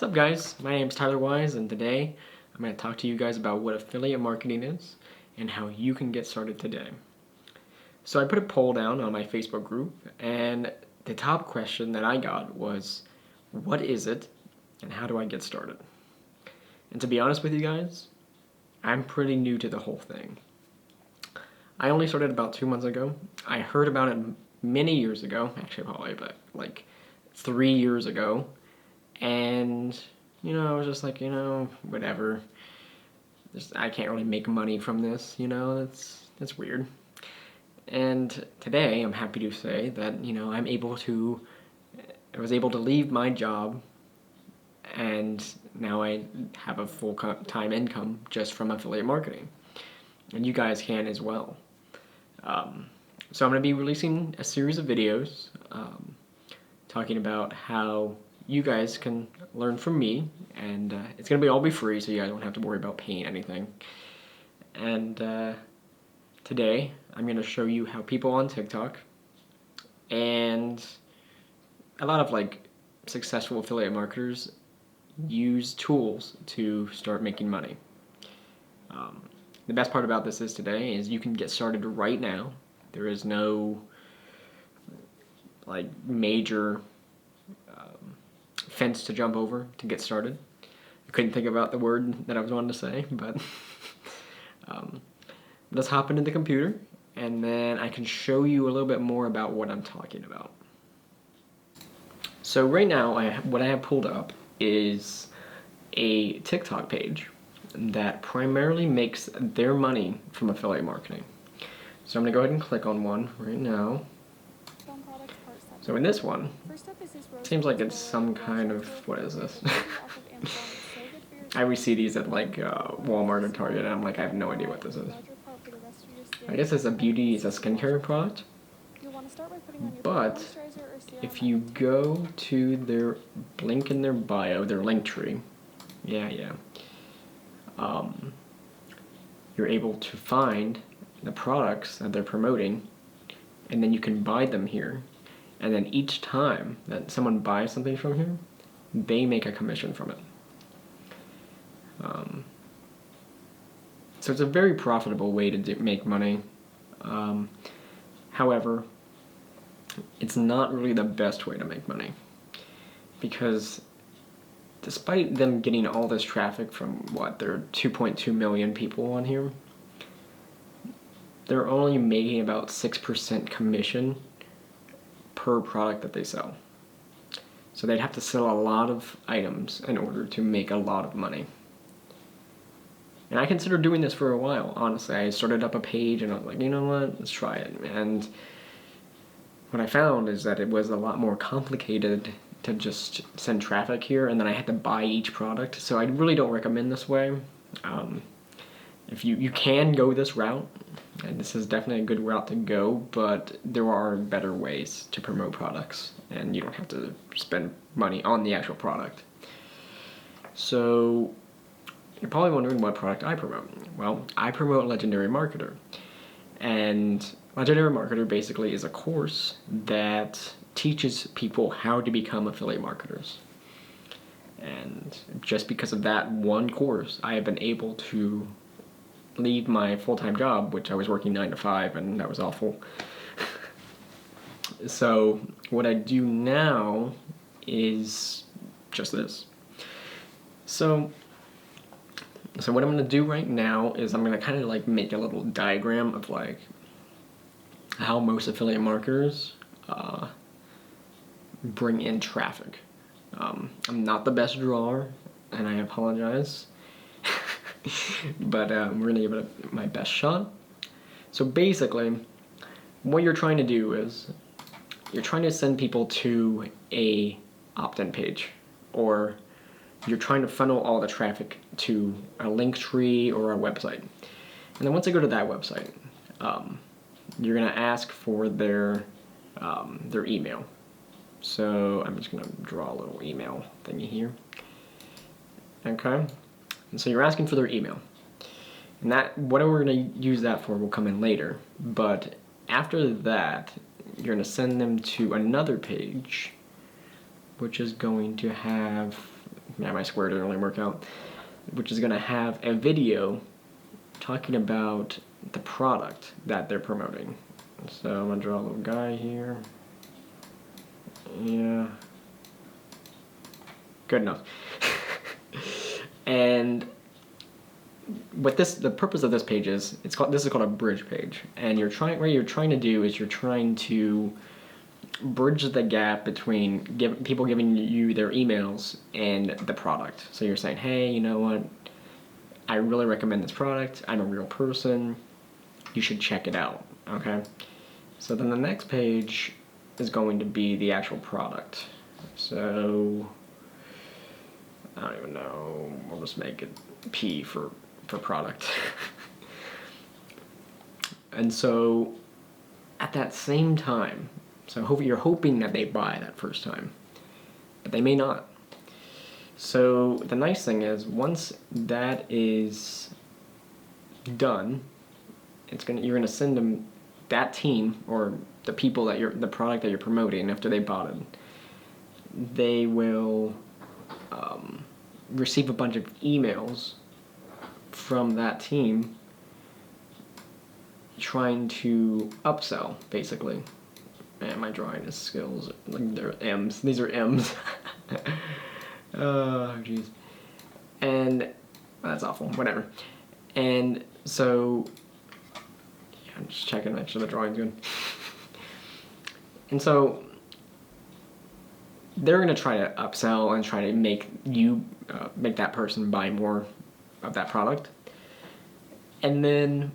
What's up guys, my name is Tyler Wise and today I'm going to talk to you guys about what affiliate marketing is and how you can get started today. So I put a poll down on my Facebook group and the top question that I got was, what is it and how do I get started? And to be honest with you guys, I'm pretty new to the whole thing. I only started about 2 months ago. I heard about it many years ago, actually probably but like 3 years ago. And, I was just like, whatever. I can't really make money from this, that's weird. And today, I'm happy to say that, I was able to leave my job and now I have a full-time income just from affiliate marketing. And you guys can as well. So I'm going to be releasing a series of videos talking about how you guys can learn from me, and it's going to all be free, so you guys don't have to worry about paying anything. And today, I'm going to show you how people on TikTok and a lot of successful affiliate marketers use tools to start making money. The best part about this is today is you can get started right now. There is no major fence to jump over to get started. I couldn't think about the word that I was wanting to say, but let's hop into the computer and then I can show you a little bit more about what I'm talking about. So right now, what I have pulled up is a TikTok page that primarily makes their money from affiliate marketing. So I'm going to go ahead and click on one right now. So in this one, seems like it's some kind of, what is this? I always see these at Walmart or Target and I'm like, I have no idea what this is. I guess it's a skincare product. But if you go to their link in their bio, their link tree, you're able to find the products that they're promoting and then you can buy them here. And then each time that someone buys something from here, they make a commission from it. So it's a very profitable way to make money. However, it's not really the best way to make money. Because despite them getting all this traffic from, there are 2.2 million people on here, they're only making about 6% commission per product that they sell. So they'd have to sell a lot of items in order to make a lot of money. And I considered doing this for a while, honestly. I started up a page and I was like, you know what, let's try it. And what I found is that it was a lot more complicated to just send traffic here, and then I had to buy each product. So I really don't recommend this way. If you can go this route, and this is definitely a good route to go, but there are better ways to promote products, and you don't have to spend money on the actual product. So you're probably wondering what product I promote. Well, I promote Legendary Marketer. And Legendary Marketer basically is a course that teaches people how to become affiliate marketers. And just because of that one course, I have been able to leave my full-time job, which I was working 9 to 5, and that was awful. So what I do now is just this. So what I'm going to do right now is I'm going to kind of make a little diagram of how most affiliate marketers bring in traffic. I'm not the best drawer, and I apologize. But we're going to give it my best shot. So basically, what you're trying to do is you're trying to send people to a opt-in page, or you're trying to funnel all the traffic to a link tree or a website. And then once they go to that website, you're going to ask for their email. So I'm just going to draw a little email thingy here. Okay. And so you're asking for their email. And that, what we're going to use that for will come in later. But after that, you're going to send them to another page, which is going to have yeah, my square didn't really work out, which is going to have a video talking about the product that they're promoting. So I'm going to draw a little guy here. Yeah. Good enough. And what the purpose of this page is, this is called a bridge page. And what you're trying to do is you're trying to bridge the gap between people giving you their emails and the product. So you're saying, hey, you know what? I really recommend this product. I'm a real person. You should check it out, okay? So then the next page is going to be the actual product. So I don't even know. We'll just make it P for product. And so at that same time, so you're hoping that they buy that first time, but they may not. So the nice thing is, once that is done, you're gonna send them, that team or the people the product that you're promoting after they bought it, they will receive a bunch of emails from that team trying to upsell, basically. Man, my drawing is skills. Like, they're M's. These are M's. Oh, jeez. And that's awful. Whatever. And so, yeah, I'm just checking, make sure the drawing's good. And so, they're gonna try to upsell and try to make that person buy more of that product. And then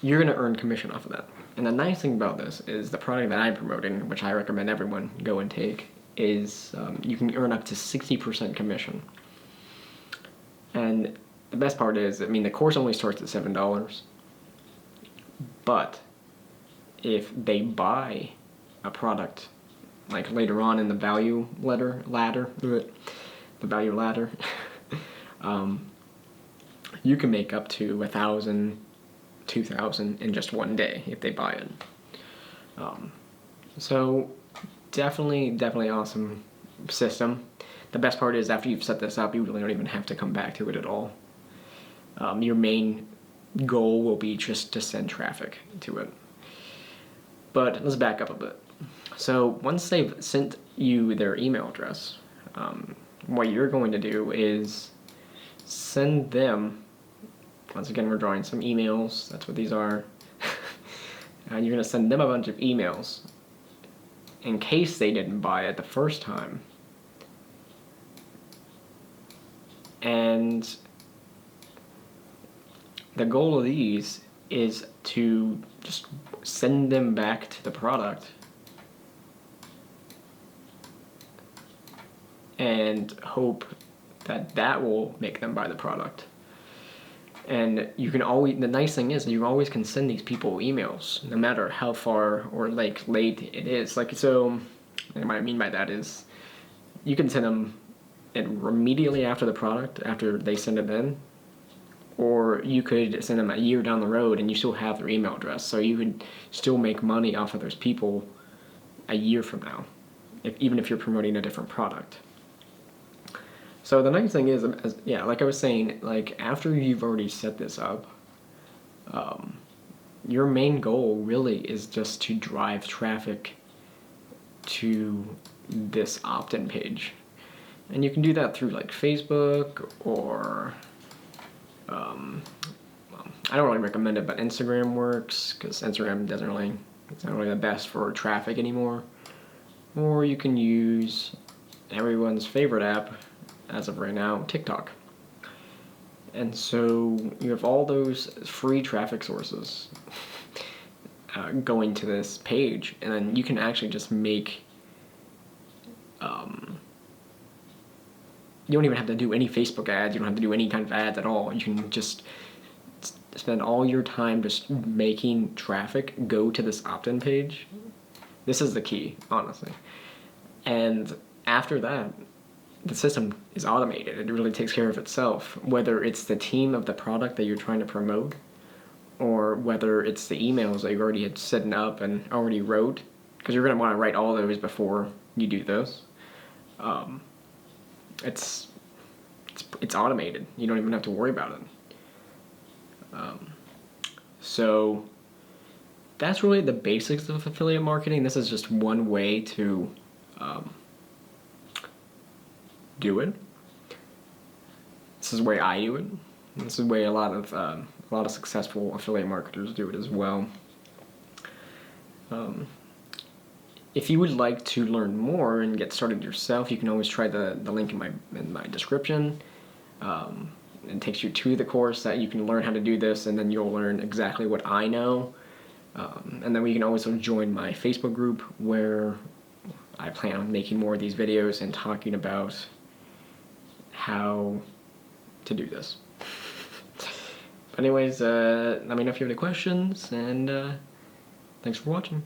you're gonna earn commission off of that. And the nice thing about this is the product that I'm promoting, which I recommend everyone go and take, is you can earn up to 60% commission. And the best part is, I mean, the course only starts at $7, but if they buy a product, like later on in the value ladder, you can make up to 1,000, 2,000 in just one day if they buy it. So definitely awesome system. The best part is, after you've set this up, you really don't even have to come back to it at all. Your main goal will be just to send traffic to it. But let's back up a bit. So once they've sent you their email address, what you're going to do is send them, once again we're drawing some emails, that's what these are, and you're going to send them a bunch of emails in case they didn't buy it the first time. And the goal of these is to just send them back to the product and hope that that will make them buy the product. And you can always, the nice thing is, you always can send these people emails, no matter how far or like late it is. Like, so, and what I mean by that is, you can send them immediately after the product, after they send it in, or you could send them a year down the road and you still have their email address. So you could still make money off of those people a year from now, even if you're promoting a different product. So the nice thing is, yeah, like I was saying, like after you've already set this up, your main goal really is just to drive traffic to this opt-in page. And you can do that through like Facebook or, I don't really recommend it, but Instagram works, because Instagram it's not really the best for traffic anymore. Or you can use everyone's favorite app, as of right now, TikTok. And so you have all those free traffic sources going to this page, and then you can actually just make, you don't even have to do any Facebook ads, you don't have to do any kind of ads at all. You can just spend all your time just making traffic go to this opt-in page. This is the key, honestly. And after that, the system is automated. It really takes care of itself, whether it's the team of the product that you're trying to promote, or whether it's the emails that you already had set up and already wrote, because you're going to want to write all those before you do this. It's it's automated. You don't even have to worry about it. So that's really the basics of affiliate marketing. This is just one way to do it. This is the way I do it. This is the way a lot of successful affiliate marketers do it as well. If you would like to learn more and get started yourself, you can always try the link in my description. It takes you to the course that you can learn how to do this, and then you'll learn exactly what I know. And then we can also join my Facebook group, where I plan on making more of these videos and talking about how to do this. But anyways, let me know if you have any questions, and thanks for watching.